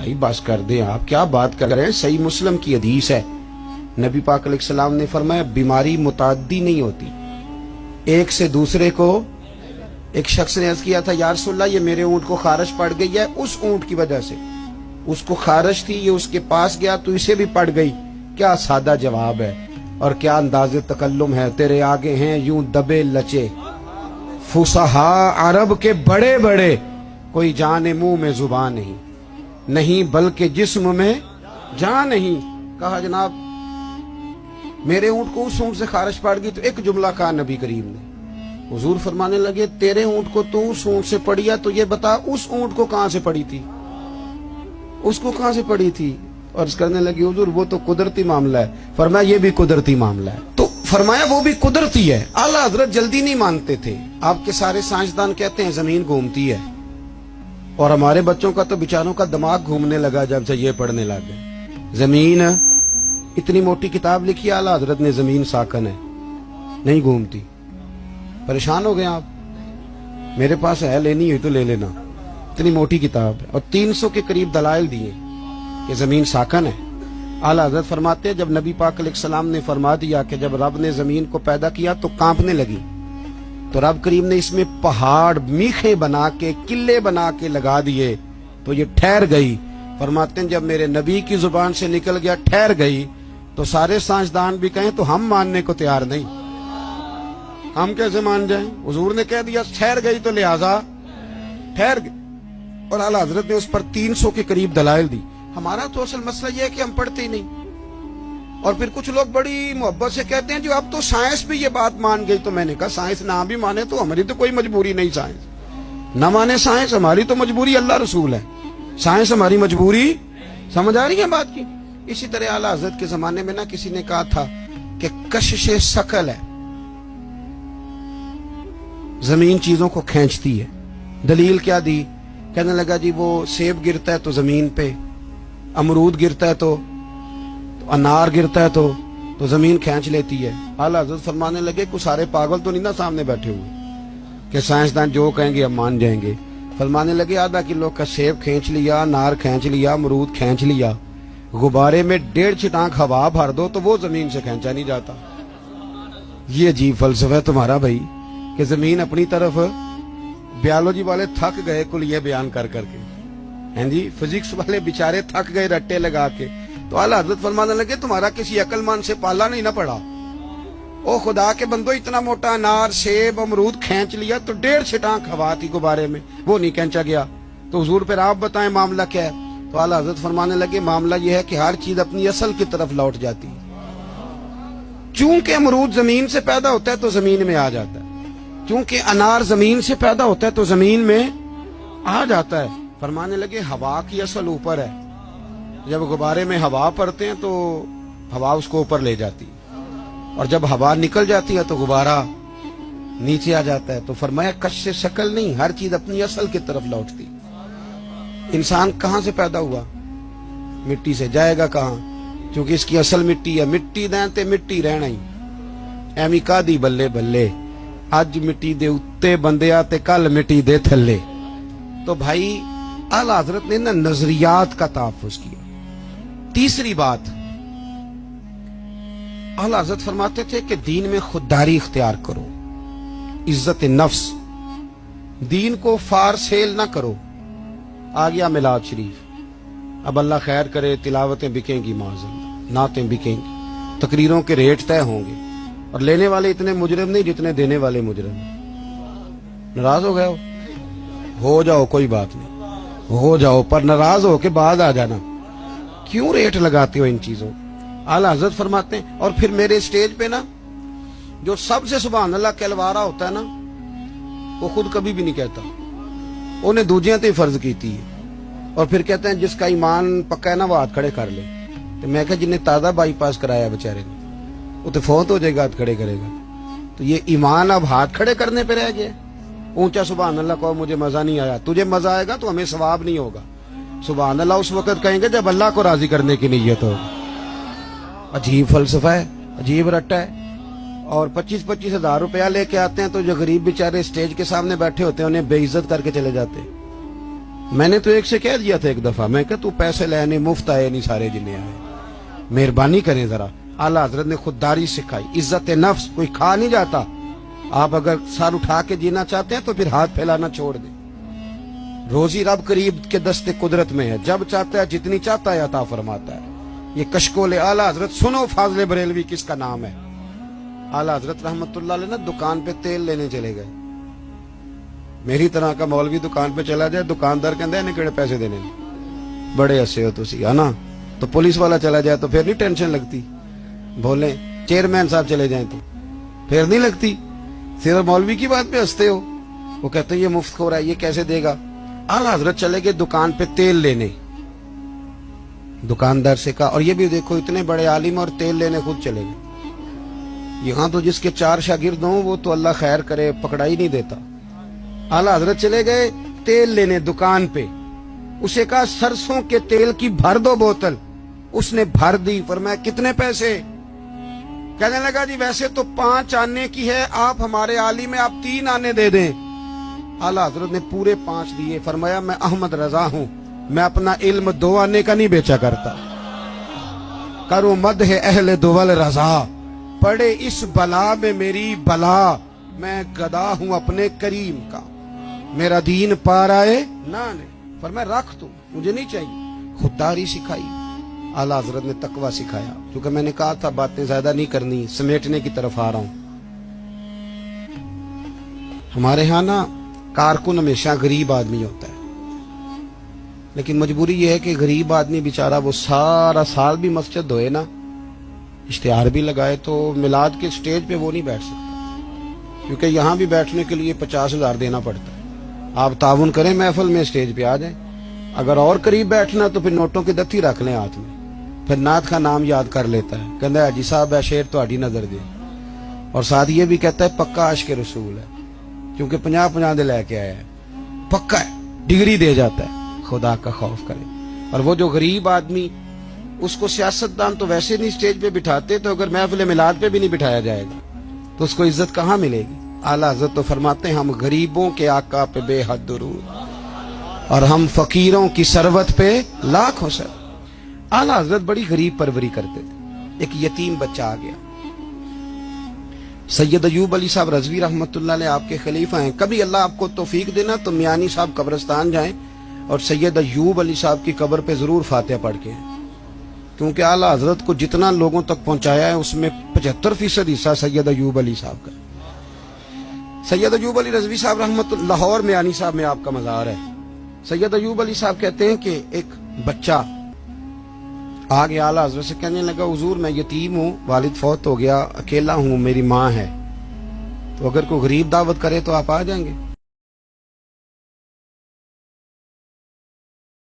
بھائی بس کر دیں، آپ کیا بات کر رہے ہیں؟ صحیح مسلم کی حدیث ہے، نبی پاک علیہ السلام نے فرمایا بیماری متعدی نہیں ہوتی، ایک سے دوسرے کو۔ ایک شخص نے عرض کیا تھا یا رسول اللہ یہ میرے اونٹ کو خارش پڑ گئی ہے اس اونٹ کی وجہ سے، اس کو خارش تھی، یہ اس کے پاس گیا تو اسے بھی پڑ گئی۔ کیا سادہ جواب ہے اور کیا انداز تکلم ہے! تیرے آگے ہیں یوں دبے لچے فصحاء عرب کے بڑے بڑے، کوئی جان منہ میں زبان نہیں بلکہ جسم میں جان نہیں۔ کہا جناب میرے اونٹ کو اس اونٹ سے خارش پڑ گئی، تو ایک جملہ کہا نبی کریم نے۔ حضور فرمانے لگے تیرے اونٹ کو تو اس اونٹ سے پڑی ہے، تو یہ بتا اس اونٹ کو کہاں سے پڑی تھی، اس کو کہاں سے پڑی تھی؟ اور اس کرنے لگی حضور وہ تو قدرتی معاملہ ہے۔ فرمایا یہ بھی قدرتی معاملہ ہے، تو فرمایا وہ بھی قدرتی ہے۔ اعلیٰ حضرت جلدی نہیں مانتے تھے۔ آپ کے سارے سائنسدان کہتے ہیں زمین گھومتی ہے، اور ہمارے بچوں کا تو بیچاروں کا دماغ گھومنے لگا جب سے یہ پڑھنے لگے۔ زمین اتنی موٹی کتاب لکھی اعلیٰ حضرت نے، زمین ساکن ہے نہیں گھومتی۔ پریشان ہو گئے آپ؟ میرے پاس ہے، لینی ہوئی تو لے لینا، اتنی موٹی کتاب ہے، اور 300 کے قریب دلائل دیے کہ زمین ساکن ہے۔ اعلیٰ حضرت فرماتے ہیں جب نبی پاک علیہ السلام نے فرما دیا کہ جب رب نے زمین کو پیدا کیا تو کانپنے لگی، تو رب کریم نے اس میں پہاڑ میخیں بنا کے قلعے بنا کے لگا دیے تو یہ ٹھہر گئی۔ فرماتے ہیں جب میرے نبی کی زبان سے نکل گیا ٹھہر گئی، تو سارے سائنسدان بھی کہیں تو ہم ماننے کو تیار نہیں، ہم کیسے مان جائیں؟ حضور نے کہہ دیا ٹھہر گئی تو لہذا ٹھہر گئی، اور اعلیٰ حضرت نے اس پر 300 کے قریب دلائل دی۔ ہمارا تو اصل مسئلہ یہ ہے کہ ہم پڑھتے ہی نہیں، اور پھر کچھ لوگ بڑی محبت سے کہتے ہیں جو اب تو سائنس بھی یہ بات مان گئی۔ تو میں نے کہا سائنس نہ بھی مانے تو ہماری تو کوئی مجبوری نہیں، سائنس نہ مانے سائنس ہماری تو مجبوری اللہ رسول ہے، سائنس ہماری مجبوری۔ سمجھ آ رہی ہے بات کی؟ اسی طرح اعلیٰ حضرت کے زمانے میں کسی نے کہا تھا کہ کشش ثقل ہے، زمین چیزوں کو کھینچتی ہے۔ دلیل کیا دی؟ کہنے لگا جی وہ سیب گرتا ہے تو زمین پہ، امرود گرتا ہے تو انار گرتا ہے تو زمین کھینچ لیتی ہے۔ اعلیٰ حضرت فرمانے لگے کوئی سارے پاگل تو نہیں نا سامنے بیٹھے ہوئے کہ سائنسدان جو کہیں گے ہم مان جائیں گے۔ فرمانے لگے آدھا کلو کا سیب کھینچ لیا، انار کھینچ لیا، امرود کھینچ لیا، غبارے میں 1.5 چھٹانک ہوا بھر دو تو وہ زمین سے کھینچا نہیں جاتا۔ یہ عجیب فلسفہ ہے تمہارا بھائی کہ زمین اپنی طرف، بیالوجی والے تھک گئے کل یہ بیان کر کے، ہیں جی فزکس والے بیچارے تھک گئے رٹے لگا کے۔ تو اعلیٰ حضرت فرمانے لگے تمہارا کسی عقل مند سے پالا نہیں نہ پڑا، او خدا کے بندو اتنا موٹا انار سیب امرود کھینچ لیا تو 1.5 چھٹانک ہوا تھی غبارے میں، وہ نہیں کھینچا گیا۔ تو حضور پھر آپ بتائیں معاملہ کیا ہے؟ تو اعلیٰ حضرت فرمانے لگے معاملہ یہ ہے کہ ہر چیز اپنی اصل کی طرف لوٹ جاتی ہے۔ چونکہ امرود زمین سے پیدا ہوتا ہے تو زمین میں آ جاتا ہے، چونکہ انار زمین سے پیدا ہوتا ہے تو زمین میں آ جاتا ہے۔ فرمانے لگے ہوا کی اصل اوپر ہے، جب غبارے میں ہوا پڑتے ہیں تو ہوا اس کو اوپر لے جاتی ہے، اور جب ہوا نکل جاتی ہے تو غبارہ نیچے آ جاتا ہے۔ تو فرمایا کش سے شکل نہیں، ہر چیز اپنی اصل کی طرف لوٹتی۔ انسان کہاں سے پیدا ہوا؟ مٹی سے، جائے گا کہاں؟ چونکہ اس کی اصل مٹی ہے، مٹی دیں تے مٹی رہنا ہی ایویں کا دی بلے بلے، اج مٹی دے اتے بندیا تے کل مٹی دے تھلے۔ تو بھائی اعلیٰ حضرت نے نظریات کا تحفظ کیا۔ تیسری بات، اعلیٰ حضرت فرماتے تھے کہ دین میں خودداری اختیار کرو، عزت نفس، دین کو فار سیل نہ کرو۔ آ گیا میلاد شریف، اب اللہ خیر کرے تلاوتیں بکیں گی، معاذ نعتیں بکیں گی، تقریروں کے ریٹ طے ہوں گے، اور لینے والے اتنے مجرم نہیں جتنے دینے والے مجرم ہیں۔ ناراض ہو گئے ہو جاؤ، کوئی بات نہیں، ہو جاؤ، پر ناراض ہو کے بعد آ جانا، کیوں ریٹ لگاتے ہو ان چیزوں؟ اعلیٰ حضرت فرماتے ہیں اور پھر میرے سٹیج پہ نا جو سب سے سبحان اللہ کہلوارا ہوتا ہے نا، وہ خود کبھی بھی نہیں کہتا، انہیں دوجیاں تے فرض کیتی ہے، اور پھر کہتے ہیں جس کا ایمان پکا ہے نا وہ ہاتھ کھڑے کر لے۔ تو میں کہا جنہیں تازہ بائی پاس کرایا بیچارے نے، وہ تو فوت ہو جائے گا ہاتھ کھڑے کرے گا، تو یہ ایمان اب ہاتھ کھڑے کرنے پہ رہ گیا۔ اونچا سبحان اللہ کہو مجھے مزہ نہیں آیا، تجھے مزہ آئے گا تو ہمیں ثواب نہیں ہوگا۔ سبحان اللہ اس وقت کہیں گے جب اللہ کو راضی کرنے کی نیت ہو۔ عجیب فلسفہ ہے، عجیب رٹا ہے، اور 25-25 ہزار روپیہ لے کے آتے ہیں تو جو غریب بیچارے اسٹیج کے سامنے بیٹھے ہوتے ہیں انہیں بے عزت کر کے چلے جاتے ہیں۔ میں نے تو ایک سے کہہ دیا تھا ایک دفعہ, میں کہ تو پیسے لینے مفت آئے نہیں سارے جنے آئے, مہربانی کریں ذرا. اعلیٰ حضرت نے خودداری سکھائی, عزت نفس, کوئی کھا نہیں جاتا. آپ اگر سر اٹھا کے جینا چاہتے ہیں تو پھر ہاتھ پھیلانا چھوڑ دیں. روزی رب قریب کے دستے قدرت میں ہے, جب چاہتا ہے جتنی چاہتا ہے عطا فرماتا ہے. یہ کشکول اعلیٰ حضرت سنو, فاضل بریلوی کس کا نام ہے. اعلیٰ حضرت رحمت اللہ علیہ نا دکان پہ تیل لینے چلے گئے. میری طرح کا مولوی دکان پہ چلا جائے, دکاندار کہندا ہے کہڑے پیسے دینے, بڑے ہسے ہو تسی ہے نا. تو پولیس والا چلا جائے تو پھر نہیں ٹینشن لگتی. بولیں چیئرمین صاحب چلے جائیں تو پھر نہیں لگتی. صرف مولوی کی بات پہ ہنستے ہو. وہ کہتے ہیں یہ مفت خور ہے, یہ کیسے دے گا. اعلیٰ حضرت چلے گئے دکان پہ تیل لینے. دکاندار سے کہا, اور یہ بھی دیکھو اتنے بڑے عالم اور تیل لینے خود چلے گئے. یہاں تو جس کے 4 شاگرد ہوں وہ تو اللہ خیر کرے پکڑا ہی نہیں دیتا. اعلیٰ حضرت چلے گئے تیل لینے دکان پہ. اسے کہا سرسوں کے تیل کی بھر دو بوتل. اس نے بھر دی. فرمایا کتنے پیسے. کہنے لگا جی ویسے تو 5 آنے کی ہے, آپ ہمارے عالم میں آپ 3 آنے دے دیں. اعلیٰ حضرت نے پورے 5 دیے. فرمایا میں احمد رضا ہوں, میں اپنا علم 2 آنے کا نہیں بیچا کرتا. کرو مدح اہل دول رضا, پڑے اس بلا میں میری بلا. میں گدا ہوں اپنے کریم کا, میرا دین پار آئے نہ نے. فرمایا رکھ تو, مجھے نہیں چاہیے. خودداری سکھائی. اعلیٰ حضرت نے تقوی سکھایا. کیونکہ میں نے کہا تھا باتیں زیادہ نہیں کرنی, سمیٹنے کی طرف آ رہا ہوں. ہمارے ہاں نا کارکن ہمیشہ غریب آدمی ہوتا ہے, لیکن مجبوری یہ ہے کہ غریب آدمی بیچارہ وہ سارا سال بھی مسجد دھوئے نا, اشتہار بھی لگائے, تو میلاد کے سٹیج پہ وہ نہیں بیٹھ سکتا. کیونکہ یہاں بھی بیٹھنے کے لیے 50,000 دینا پڑتا ہے. آپ تعاون کریں محفل میں سٹیج پہ آ جائیں. اگر اور قریب بیٹھنا تو پھر نوٹوں کی دتھی رکھ لیں ہاتھ میں. پھر نعت کا نام یاد کر لیتا ہے, کہتا ہے حاجی صاحب ہے شیر تہاڈی نظر دے. اور ساتھ یہ بھی کہتا ہے پکا عاشق رسول ہے, کیونکہ 50 دے لے کے آیا ہے, پکا ہے, ڈگری دے جاتا ہے. خدا کا خوف کرے. اور وہ جو غریب آدمی, اس کو سیاستدان تو ویسے نہیں سٹیج پہ بٹھاتے, تو اگر محفل میلاد پہ بھی نہیں بٹھایا جائے گا تو اس کو عزت کہاں ملے گی. اعلیٰ حضرت تو فرماتے ہیں ہم غریبوں کے آقا پہ بے حد درود, اور ہم فقیروں کی ثروت پہ لاکھ حسن. اعلیٰ حضرت بڑی غریب پروری کرتے تھے. ایک یتیم بچہ آ گیا. سید ایوب علی صاحب رضوی رحمت اللہ علیہ آپ کے خلیفہ ہیں. کبھی اللہ آپ کو توفیق دینا تو میانی صاحب قبرستان جائیں اور سید ایوب علی صاحب کی قبر پہ ضرور فاتحہ پڑھ کے ہیں, کیونکہ اعلیٰ حضرت کو جتنا لوگوں تک پہنچایا ہے اس میں 75% حصہ سید ایوب علی صاحب کا. سید ایوب علی رضوی صاحب رحمت اللہ, لاہور میانی صاحب میں آپ کا مزار ہے. سید ایوب علی صاحب کہتے ہیں کہ ایک بچہ آگے اعلیٰ حضرت سے کہنے لگا حضور میں یتیم ہوں, والد فوت ہو گیا, اکیلا ہوں, میری ماں ہے, تو اگر کوئی غریب دعوت کرے تو آپ آ جائیں گے.